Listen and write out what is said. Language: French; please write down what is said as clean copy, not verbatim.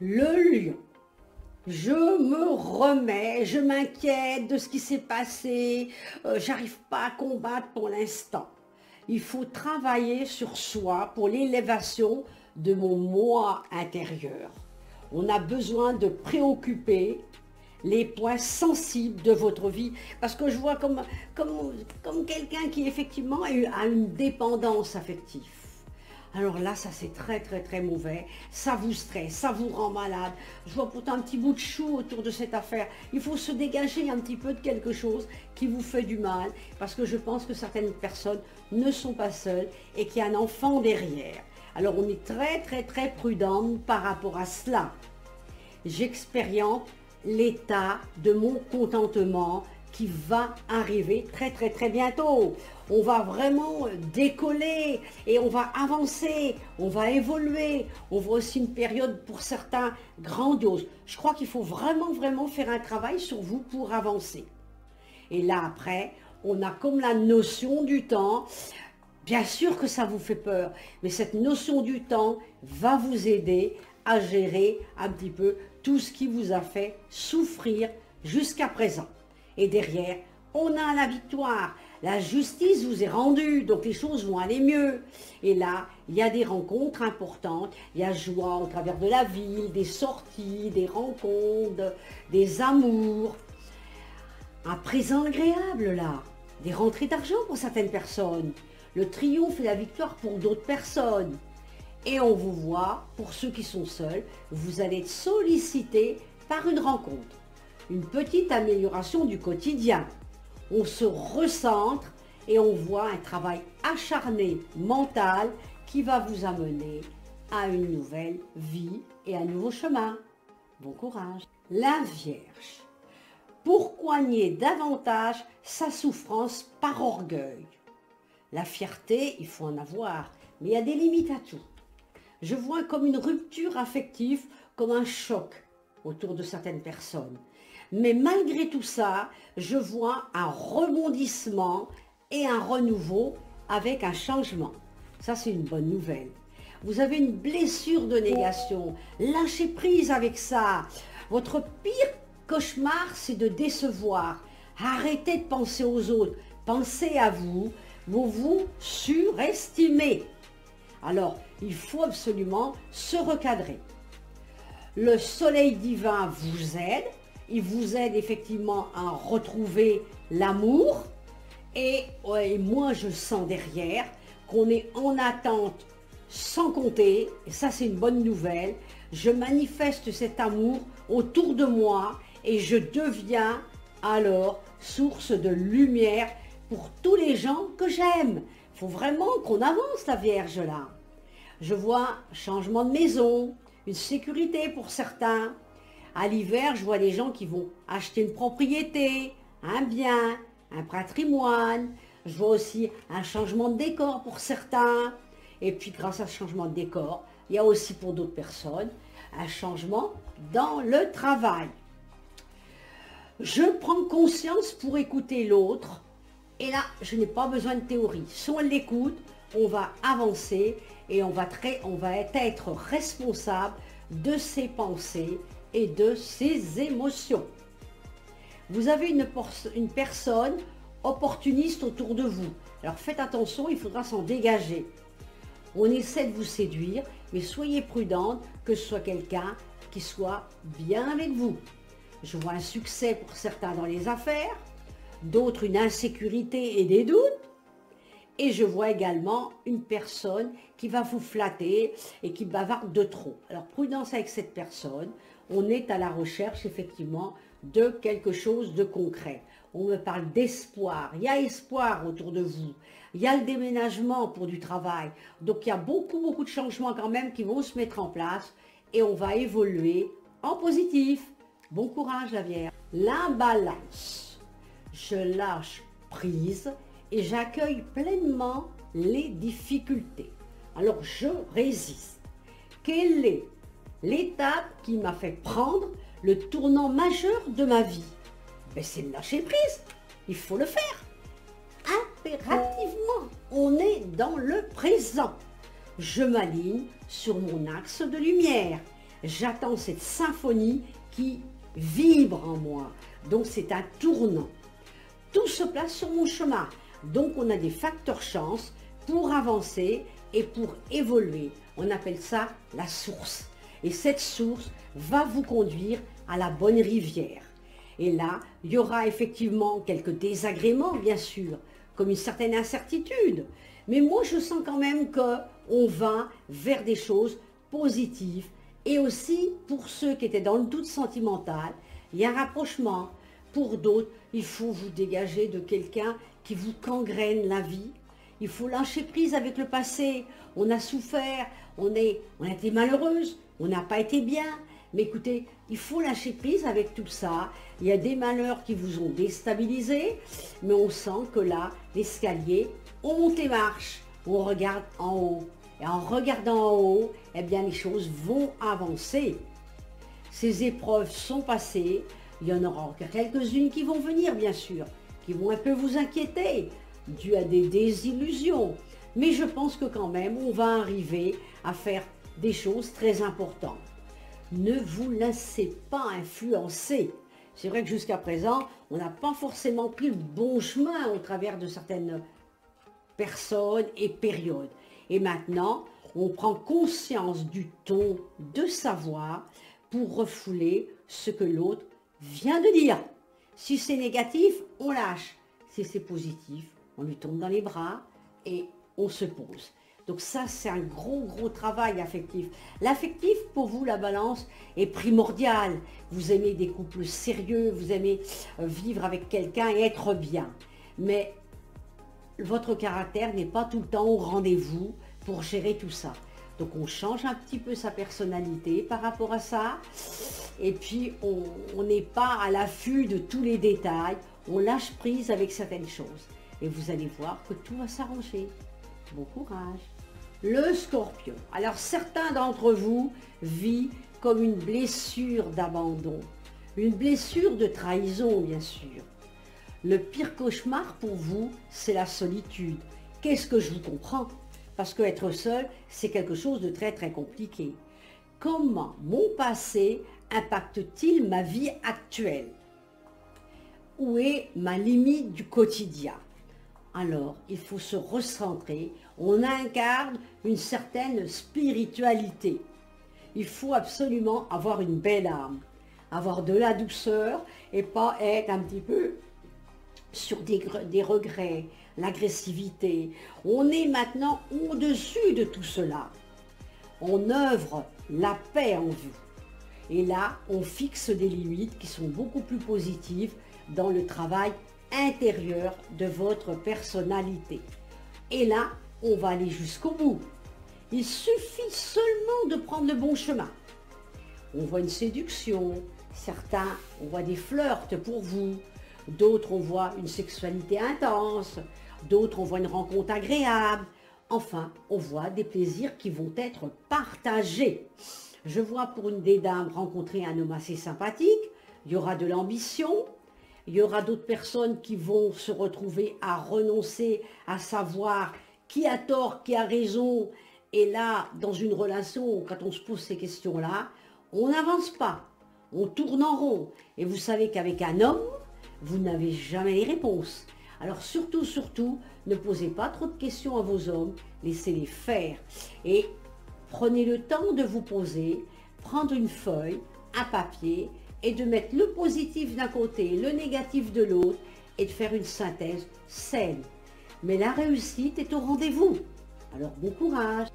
Le lion. Je me remets, je m'inquiète de ce qui s'est passé, j'arrive pas à combattre pour l'instant. Il faut travailler sur soi pour l'élévation de mon moi intérieur. On a besoin de préoccuper les points sensibles de votre vie, parce que je vois comme quelqu'un qui effectivement a une dépendance affective. Alors là, ça c'est très mauvais, ça vous stresse, ça vous rend malade. Je vois pourtant un petit bout de chou autour de cette affaire. Il faut se dégager un petit peu de quelque chose qui vous fait du mal, parce que je pense que certaines personnes ne sont pas seules et qu'il y a un enfant derrière. Alors on est très prudent par rapport à cela. J'expérimente l'état de mon contentement qui va arriver très bientôt. On va vraiment décoller et on va avancer, on va évoluer. On voit aussi une période pour certains grandiose. Je crois qu'il faut vraiment faire un travail sur vous pour avancer. Et là après, on a comme la notion du temps. Bien sûr que ça vous fait peur, mais cette notion du temps va vous aider à gérer un petit peu tout ce qui vous a fait souffrir jusqu'à présent. Et derrière, on a la victoire. La justice vous est rendue, donc les choses vont aller mieux. Et là, il y a des rencontres importantes, il y a joie au travers de la ville, des sorties, des rencontres, des amours. Un présent agréable là, des rentrées d'argent pour certaines personnes. Le triomphe et la victoire pour d'autres personnes. Et on vous voit, pour ceux qui sont seuls, vous allez être sollicité par une rencontre. Une petite amélioration du quotidien. On se recentre et on voit un travail acharné mental qui va vous amener à une nouvelle vie et à un nouveau chemin. Bon courage. La Vierge. Pourquoi nier davantage sa souffrance par orgueil? La fierté, il faut en avoir, mais il y a des limites à tout. Je vois comme une rupture affective, comme un choc autour de certaines personnes. Mais malgré tout ça, je vois un rebondissement et un renouveau avec un changement. Ça, c'est une bonne nouvelle. Vous avez une blessure de négation. Lâchez prise avec ça. Votre pire cauchemar, c'est de décevoir. Arrêtez de penser aux autres. Pensez à vous. Vous vous surestimez. Alors, il faut absolument se recadrer. Le soleil divin vous aide. Il vous aide effectivement à retrouver l'amour. Et moi, je sens derrière qu'on est en attente sans compter. Et ça, c'est une bonne nouvelle. Je manifeste cet amour autour de moi et je deviens alors source de lumière pour tous les gens que j'aime. Il faut vraiment qu'on avance, la Vierge, là. Je vois changement de maison, une sécurité pour certains. À l'hiver, je vois des gens qui vont acheter une propriété, un bien, un patrimoine. Je vois aussi un changement de décor pour certains. Et puis, grâce à ce changement de décor, il y a aussi pour d'autres personnes un changement dans le travail. Je prends conscience pour écouter l'autre. Et là, je n'ai pas besoin de théorie. Si on l'écoute, on va avancer et on va être responsable de ses pensées et de ses émotions. Vous avez une personne opportuniste autour de vous. Alors faites attention, il faudra s'en dégager. On essaie de vous séduire, mais soyez prudente que ce soit quelqu'un qui soit bien avec vous. Je vois un succès pour certains dans les affaires, d'autres une insécurité et des doutes. Et je vois également une personne qui va vous flatter et qui bavarde de trop. Alors prudence avec cette personne, on est à la recherche effectivement de quelque chose de concret. On me parle d'espoir, il y a espoir autour de vous, il y a le déménagement pour du travail. Donc il y a beaucoup de changements quand même qui vont se mettre en place et on va évoluer en positif. Bon courage la Vierge. La Balance. Je lâche prise et j'accueille pleinement les difficultés. Alors je résiste. Quelle est l'étape qui m'a fait prendre le tournant majeur de ma vie? C'est de lâcher prise. Il faut le faire. Impérativement, on est dans le présent. Je m'aligne sur mon axe de lumière. J'attends cette symphonie qui vibre en moi. Donc c'est un tournant. Tout se place sur mon chemin. Donc on a des facteurs chance pour avancer et pour évoluer. On appelle ça la source. Et cette source va vous conduire à la bonne rivière. Et là, il y aura effectivement quelques désagréments, bien sûr, comme une certaine incertitude. Mais moi, je sens quand même qu'on va vers des choses positives. Et aussi, pour ceux qui étaient dans le doute sentimental, il y a un rapprochement. Pour d'autres, il faut vous dégager de quelqu'un qui vous gangrène la vie. Il faut lâcher prise avec le passé. On a souffert, on a été malheureuse, on n'a pas été bien. Mais écoutez, il faut lâcher prise avec tout ça. Il y a des malheurs qui vous ont déstabilisé, mais on sent que là, l'escalier, on monte les marches, on regarde en haut. Et en regardant en haut, eh bien les choses vont avancer. Ces épreuves sont passées, il y en aura encore quelques-unes qui vont venir, bien sûr, qui vont un peu vous inquiéter, dû à des désillusions. Mais je pense que quand même, on va arriver à faire des choses très importantes. Ne vous laissez pas influencer. C'est vrai que jusqu'à présent, on n'a pas forcément pris le bon chemin au travers de certaines personnes et périodes. Et maintenant, on prend conscience du ton, de savoir, pour refouler ce que l'autre vient de dire. Si c'est négatif, on lâche. Si c'est positif, on lui tombe dans les bras et on se pose. Donc ça, c'est un gros travail affectif. L'affectif, pour vous, la balance, est primordial. Vous aimez des couples sérieux, vous aimez vivre avec quelqu'un et être bien. Mais votre caractère n'est pas tout le temps au rendez-vous pour gérer tout ça. Donc on change un petit peu sa personnalité par rapport à ça. Et puis on n'est pas à l'affût de tous les détails. On lâche prise avec certaines choses. Et vous allez voir que tout va s'arranger. Bon courage. Le Scorpion. Alors certains d'entre vous vivent comme une blessure d'abandon. Une blessure de trahison, bien sûr. Le pire cauchemar pour vous, c'est la solitude. Qu'est-ce que je vous comprends? Parce qu'être seul, c'est quelque chose de très compliqué. Comment mon passé impacte-t-il ma vie actuelle? Où est ma limite du quotidien? Alors, il faut se recentrer. On incarne une certaine spiritualité. Il faut absolument avoir une belle âme, avoir de la douceur et pas être un petit peu sur des regrets, l'agressivité. On est maintenant au-dessus de tout cela. On œuvre la paix en vue. Et là, on fixe des limites qui sont beaucoup plus positives dans le travail intérieur de votre personnalité. Et là, on va aller jusqu'au bout. Il suffit seulement de prendre le bon chemin. On voit une séduction, certains, on voit des flirts pour vous, d'autres, on voit une sexualité intense, d'autres, on voit une rencontre agréable. Enfin, on voit des plaisirs qui vont être partagés. Je vois pour une des dames rencontrer un homme assez sympathique, il y aura de l'ambition, il y aura d'autres personnes qui vont se retrouver à renoncer à savoir qui a tort, qui a raison. Et là, dans une relation, quand on se pose ces questions-là, on n'avance pas, on tourne en rond. Et vous savez qu'avec un homme, vous n'avez jamais les réponses. Alors surtout, ne posez pas trop de questions à vos hommes, laissez-les faire. Et prenez le temps de vous poser, prendre une feuille, un papier, et de mettre le positif d'un côté, le négatif de l'autre, et de faire une synthèse saine. Mais la réussite est au rendez-vous. Alors bon courage!